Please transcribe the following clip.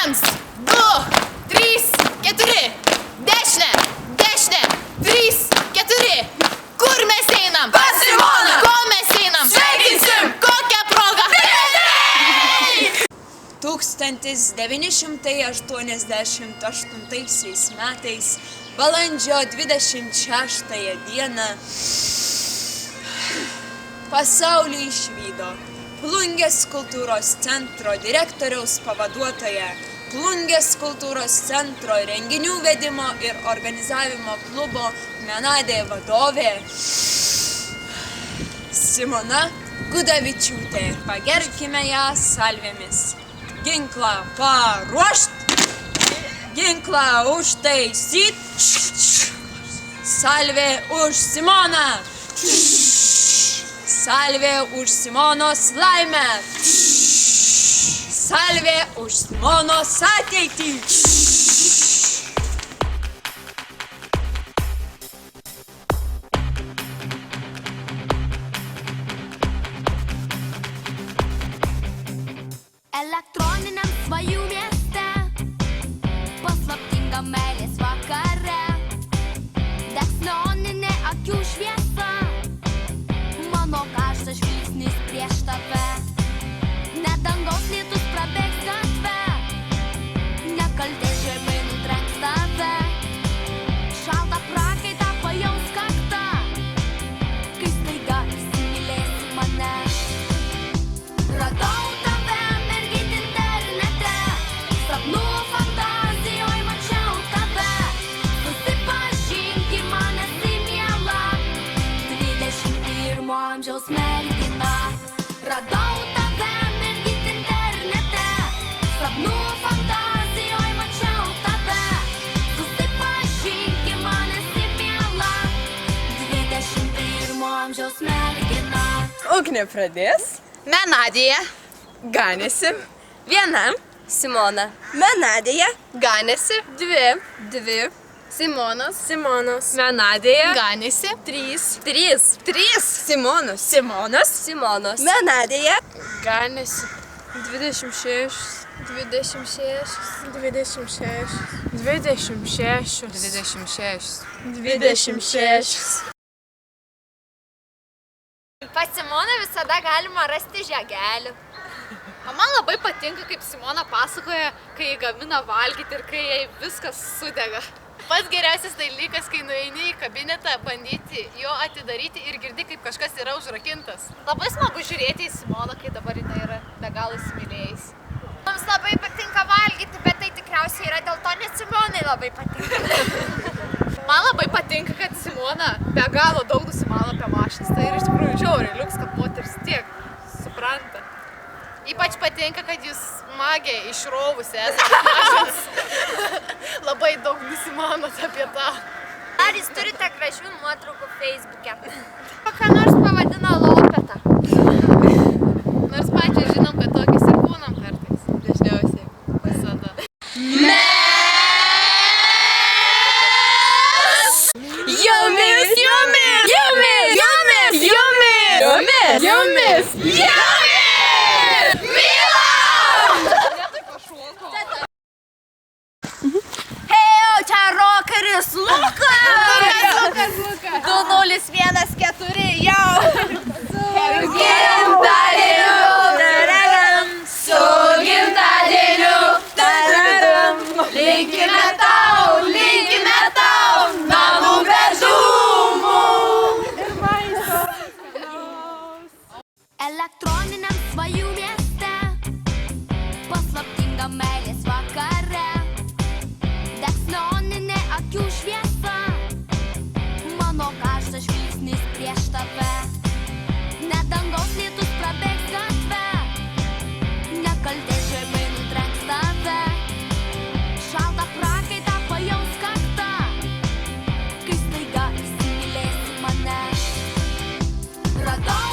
1, 2, 3, 4. Dešinė, 3, 4. Kur mes einam? Pas Simoną! Ko mes einam? Sveikinsim! Kokią progą? 1988 metais, balandžio 26 dieną, pasaulį išvydo Plungės kultūros centro direktoriaus pavaduotoja, Plungės kultūros centro renginių vedimo ir organizavimo klubo Menadė vadovė Simona Gudavičiūtė. Pagerbkime ją salvėmis. Ginklą paruošt, ginklą užtaisyt, salvė už Simoną, salvė už Simonos laimę, salvė už Simonos ateitį. Elektroniniam svajų mieste, paslaptingam meilės vakare, degs neoninė akių šviesa, mano karštas žvilgsnis prieš tave. Ne dangaus lietus prabėgs gatve, nekaltės žemai nutrenks tave. Šaltą prakaitą pajaus kaktą, kai staiga įsimylėsi mane. Radau amžiaus mergina, radau tave mergyt internete, sapnų fantazijoj mačiau tave, susipažinki man esi miela, 21 amžiaus mergina. Ugnė pradės, Menadėje, ganėsi, viena, Simona. Menadėje, ganėsi, Dvi. Simonas, Menadėje, ganėsi, 3. 3. Simonas, Simonos. Menadėje, Ganėsi, 26. 26. 26. Pas Simoną visada galima rasti žegelį. Man labai patinka, kaip Simona pasakoja, kai jį gamina valgyti ir kai jai viskas sudega. Pats geriausias dalykas, kai nueini į kabinetą, bandyti jo atidaryti ir girdi, kaip kažkas yra užrakintas. Labai smagu žiūrėti į Simoną, kai dabar jinai yra be galo įsimylėjus. Mums labai patinka valgyti, bet tai tikriausiai yra dėl to, nes Simonai labai patinka. Man labai patinka, kad Simona be galo daug nusimano apie mašinas. Tai yra iš tikrųjų žiauriai liuks, kad moteris tiek supranta. Ypač patinka, kad jūs smagiai išrovusi esate mašinas. Labai daug nusimanot apie tą. Ar jūs turite gražių nuotraukų Facebook'e? Ką nors pavadina lopeta. Nors pačiai žinom, kad tokiais ir būnam kartais. Dažniausiai. Visada. Čia rokeris Lukas! 2014 jau! Su gimtadieniu! Linkime tau, namų gražumų! Elektroniniam svajų mieste, paslaptingam meilės vakare, degs neoninė akių šviesa, mano karštas žvilgsnis prieš tave. Ne dangaus lietus prabėgs gatve, nekaltės žemai nutrenks tave. Šaltą prakaitą pajaus kaktą, kai staiga įsimylėsi mane. Radau